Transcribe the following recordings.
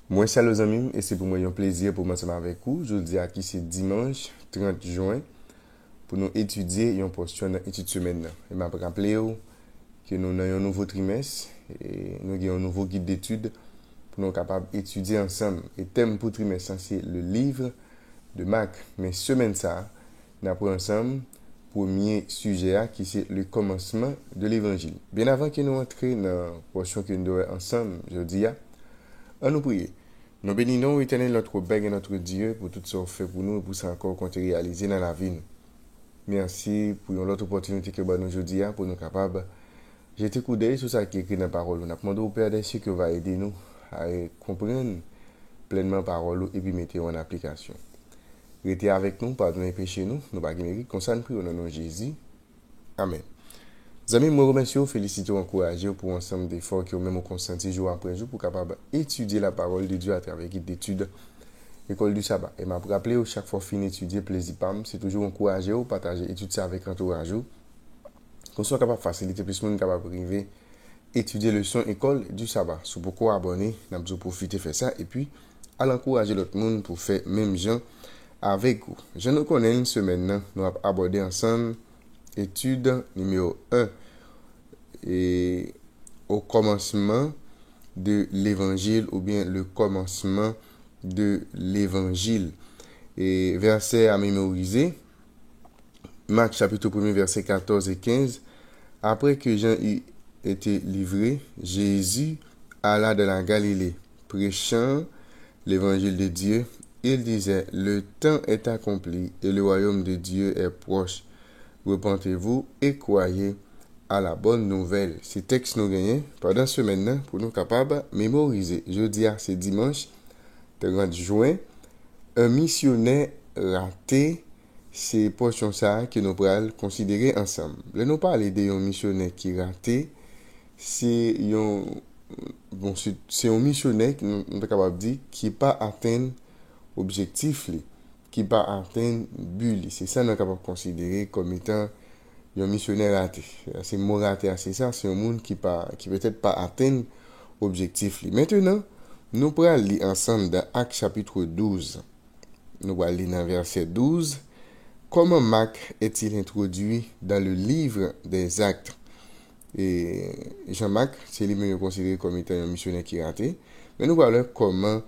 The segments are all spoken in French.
Moi, salut amis, et c'est pour moi un plaisir pour m'ensemble avec vous. Je dis à qui c'est dimanche 30 juin pour nous étudier une portion dans l'étude semaine. Et m'a rappelé que nous avons un nouveau trimestre et nous avons un nouveau guide d'études pour nous capables d'étudier ensemble. Et thème pour trimestre, c'est le livre de Marc. Mais semaine ça, nous apprenons ensemble premier sujet qui c'est le commencement de l'évangile. Bien avant que nous entrions dans la portion que nous devons ensemble, je dis à nous prier. Nous bénissons éternel notre Père et notre Dieu pour tout ce que fait pour nous et pour ça encore qu'on te réalisé dans la vie. Merci pour l'autre opportunité que nous aujourd'hui pour nous capables. J'ai été coup d'œil sur ça qui est écrit dans la parole. On a demandé au Père des cieux que va aider nous à comprendre pleinement la parole et puis mettre en application. Restez avec nous, pardonnez péché nous, nous pas mérite, comme ça nous prions au nom de Jésus. Amen. Amis, moi remercie, félicite, encourage pour l'ensemble d'efforts que vous-même consenti jour après jour pour capable étudier la parole de Dieu à travers guide d'études école du sabbat. Et m'a rappelé chaque fois fin étudier plaisir pam, c'est toujours encourager ou partager étudier ça avec entourage qu'on soit capable de faciliter plus monde capable arriver étudier leçon école du sabbat. C'est pourquoi abonner, n'a besoin profiter faire ça et puis à l'encourager l'autre monde pour faire même gens avec vous. Je nous connais une semaine, nous allons aborder ensemble étude numéro 1 et au commencement de l'évangile ou bien le commencement de l'évangile. Et verset à mémoriser, Marc chapitre 1 verset 14 et 15. Après que Jean eut été livré, Jésus alla dans la Galilée, prêchant l'évangile de Dieu. Il disait, le temps est accompli et le royaume de Dieu est proche. Repentez-vous et croyez à la bonne nouvelle. Ces textes nous gagnent pendant ce maintenant pour nous capables de mémoriser. Jeudi, c'est dimanche 30 juin. Un missionnaire raté, c'est portion ça que nous pourrons considérer ensemble. Là, nous parlons d'un missionnaire qui raté, c'est un missionnaire qui nous sommes capables de dire qui pas atteint objectif, qui pas atteint but. C'est ça que nous sommes capables de considérer comme étant un missionnaire raté. C'est mot raté, c'est ça, c'est un monde qui peut-être pas atteint objectif. Maintenant, nous pourrons lire ensemble dans Actes chapitre 12. Nous allons lire dans verset 12. Comment Marc est-il introduit dans le livre des Actes? Et Jean-Marc, c'est lui-même considéré comme étant un missionnaire qui a raté. Mais nous voyons comment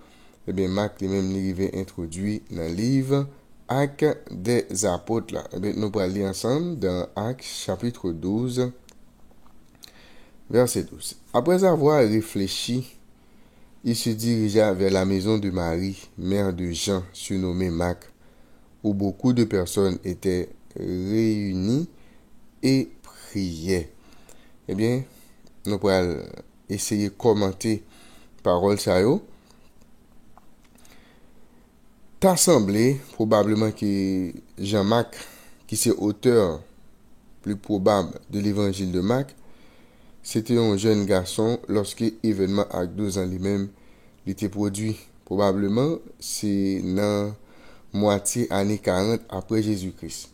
Marc lui-même est introduit dans le livre Actes des Apôtres. Nous allons lire ensemble dans Actes chapitre 12, verset 12. Après avoir réfléchi, il se dirigea vers la maison de Marie, mère de Jean, surnommé Marc, où beaucoup de personnes étaient réunies et priaient. Eh bien, nous pourrons essayer de commenter parole ça yo. T'as semblé probablement que Jean-Marc, qui c'est auteur plus probable de l'évangile de Marc, c'était un jeune garçon lorsque l'événement avec 12 ans lui-même était produit. Probablement, c'est dans moitié année 40 après Jésus-Christ.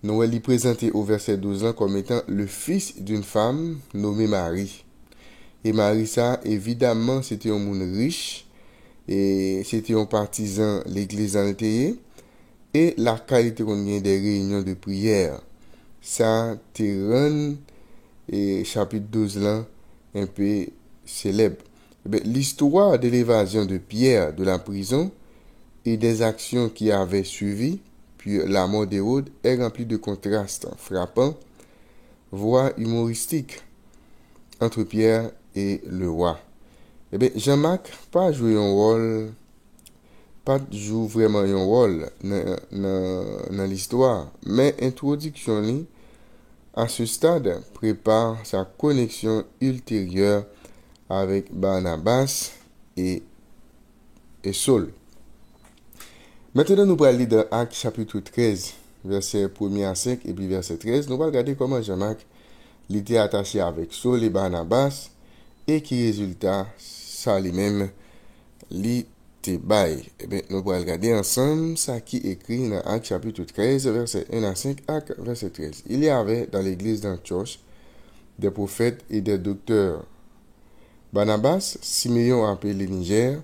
Nous allons présenter au verset 12 ans comme étant le fils d'une femme nommée Marie. Et Marie, ça, évidemment, c'était un monde riche et c'était un partisan de l'église en et la qualité qu'on a des réunions de prière. Ça te rend et chapitre 12 là un peu célèbre. L'histoire de l'évasion de Pierre de la prison et des actions qui avaient suivi, puis la mort d'Hérode, est remplie de contrastes frappants, voire humoristiques, entre Pierre et le roi. Jean-Marc pas joue vraiment un rôle dans l'histoire, mais introduction à ce stade prépare sa connexion ultérieure avec Barnabas et Saul. Maintenant, nous allons lire dans Actes chapitre 13, verset 1 à 5 et puis verset 13. Nous allons regarder comment Jean-Marc était attaché avec Saul et Barnabas et qui résultat ça lui-même l'était bail. Nous allons regarder ensemble ça qui est écrit dans Actes chapitre 13, verset 1 à 5, Actes verset 13. Il y avait dans l'église d'Antioche des prophètes et des docteurs. Barnabas, Simeon appelé Niger,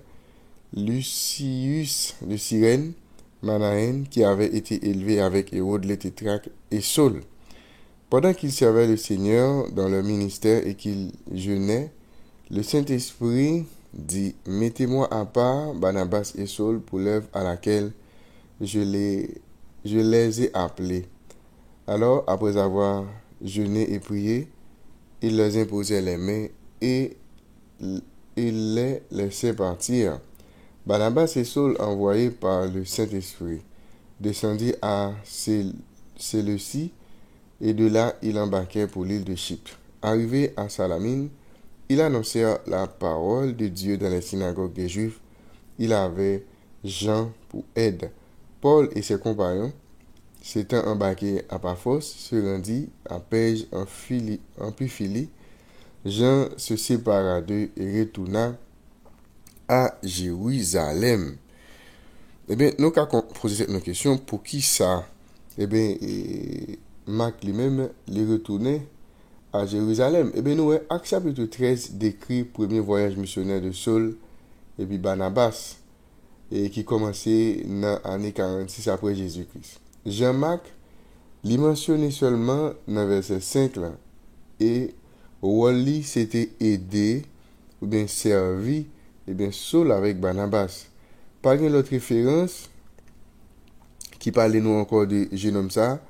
Lucius de Cyrène, Manaen, qui avait été élevé avec Hérode le tétrarque, et Saul. Pendant qu'ils servaient le Seigneur dans leur ministère et qu'ils jeûnaient, le Saint-Esprit dit, « Mettez-moi à part Barnabas et Saul pour l'œuvre à laquelle je les ai appelés. » Alors, après avoir jeûné et prié, il leur imposait les mains et il les laissait partir. Barnabas et Saul, envoyés par le Saint-Esprit, descendirent à Séleucie, et de là, ils embarquèrent pour l'île de Chypre. Arrivés à Salamine, ils annoncèrent la parole de Dieu dans les synagogues des Juifs. Il avait Jean pour aide. Paul et ses compagnons, s'étant embarqués à Paphos, se rendit à Perge en Pamphylie. Jean se sépara d'eux et retourna à Jérusalem. Eh bien, nous avons posé cette question, pour qui ça? Eh bien, Marc lui-même, il retournait à Jérusalem. Eh bien, nous, Actes chapitre 13 décrit le premier voyage missionnaire de Saul et puis Barnabas, et qui commençait dans l'année 46 après Jésus-Christ. Jean-Marc, il mentionné seulement dans le verset 5 là, et Wally s'était aidé ou bien servi, et bien Saul avec Barnabas. Par une autre référence qui parlait nous encore de jeune homme ça,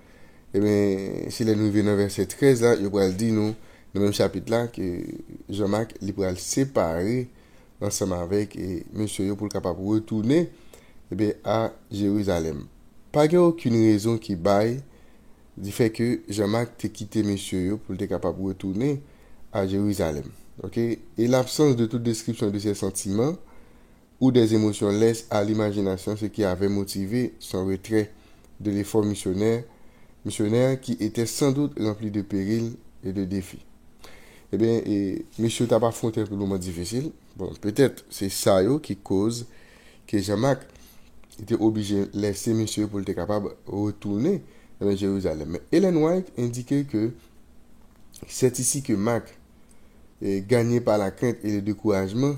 et bien si nous venons dans verset 13 là, il pourrait dire nous dans le même chapitre là que Jean-Marc il pourrait le séparer ensemble avec monsieur pour le capable de retourner à Jérusalem. Pas aucune raison qui baille du fait que Jean-Marc t'a quitté monsieur pour être capable de retourner à Jérusalem. OK? Et l'absence de toute description de ses sentiments ou des émotions laisse à l'imagination ce qui avait motivé son retrait de l'effort missionnaire qui était sans doute rempli de périls et de défis. Eh bien, monsieur t'a pas affronté un moment difficile. Bon, peut-être c'est ça qui cause que Jean-Marc était obligé de laisser monsieur pour être capable de retourner à Jérusalem. Mais Ellen White indiquait que c'est ici que Marc, gagné par la crainte et le découragement,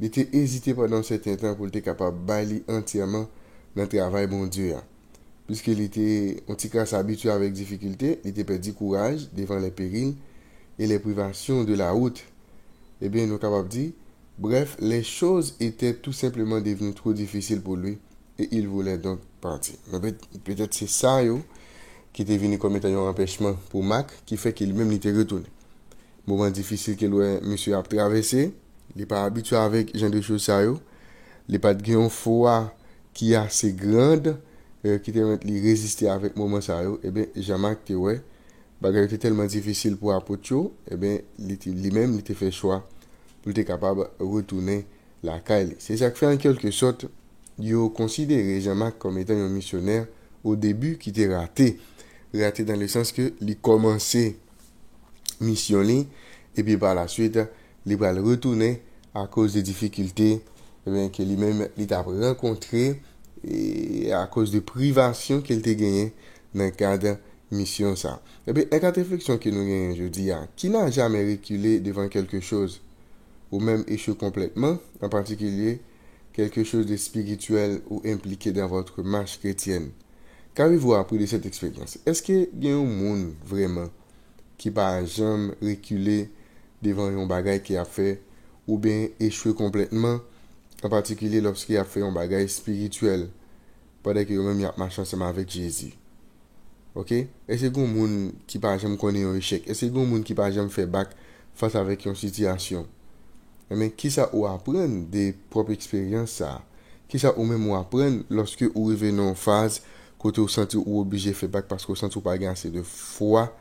il était hésité pendant un certain temps pour être capable de bailler entièrement dans le travail bon Dieu. Puisqu'il était un petit cas habitué avec difficulté, il était perdu courage devant les périls et les privations de la route. Eh bien, nous sommes capables de dire, bref, les choses étaient tout simplement devenues trop difficiles pour lui et il voulait donc partir. Peut-être c'est ça qui était venu comme étant un empêchement pour Marc qui fait qu'il même était retourné. Moment difficile que monsieur a traversé, il n'est pas habitué avec ce genre de choses ça. Il n'est pas de une foi qui est assez grande qui te résister avec moment ça. Eh bien, Jean-Marc te ouais, bagage était tellement difficile pour apôtre, eh bien, lui-même il a fait choix pour être capable de retourner la Caille. C'est ça qui fait en quelque sorte, il a considéré Jean-Marc comme étant un missionnaire au début qui était raté. Raté dans le sens que il commençait missionner et puis par la suite, il va retourner à cause des difficultés que lui-même il a rencontrées et à cause de privations qu'il a gagnées dans le cadre de mission ça. Et bien, une réflexion que nous gagnons aujourd'hui, qui n'a jamais reculé devant quelque chose ou même échoué complètement, en particulier quelque chose de spirituel ou impliqué dans votre marche chrétienne. Qu'avez-vous appris de cette expérience? Est-ce qu'il y a un monde vraiment qui n'a jamais reculé devant un bagage qu'il a fait ou bien échoué complètement, en particulier lorsqu'il a fait un bagage spirituel pendant qu'il même a marché ensemble avec Jésus? Ok? Est-ce qu'il y a un monde qui n'a jamais connu un échec? Est-ce qu'il y a un monde qui n'a jamais fait bac face avec une situation? Mais qui ça ou apprendre des propres expériences ça? Qui ça ou même ou apprendre lorsque vous arrivez dans une phase côté vous sentez ou obligé de faire bac parce que vous sentez pas assez de foi,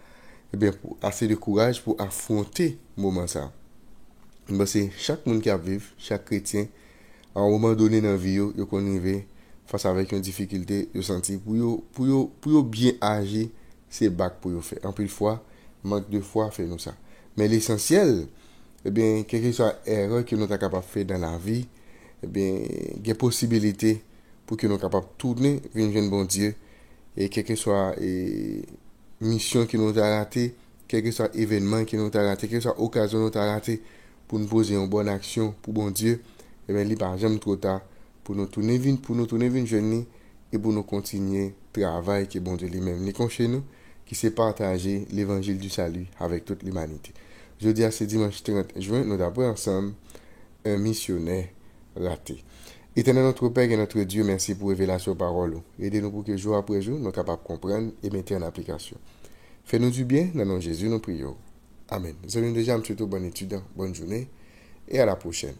et bien assez de courage pour affronter le moment ça. Ben, c'est chaque monde qui a vécu, chaque chrétien, à un moment donné dans la vie, il connaît face avec une difficulté, il senti pour bien agir, c'est bac pour faire. En plus de fois, manque de foi fait nous ça. Mais l'essentiel, eh bien, quelle que soit l'erreur que nous sommes capables de faire dans la vie, eh bien, il y a possibilité pour que nous soyons capables de tourner vers un bon Dieu et quelle que soit mission que nous avons ratée, quel que soit événement que nous avons raté, quelle que soit occasion que nous avons raté pour nous poser une bonne action pour bon Dieu, eh bien, il n'est pas jamais trop tard pour nous tourner vin jeune et pour nous continuer le travail que bon Dieu lui-même nous chez nous, qui c'est partager l'évangile du salut avec toute l'humanité. Je dis à ce dimanche 30 juin, nous d'abord ensemble un missionnaire raté. Éternel notre Père et notre Dieu, merci pour révélation parole. Aidez-nous pour que jour après jour, nous soyons capables de comprendre et mettre en application. Fais-nous du bien, dans le nom de Jésus, nous prions. Amen. Nous allons déjà, M. bonne étude, bonne journée et à la prochaine.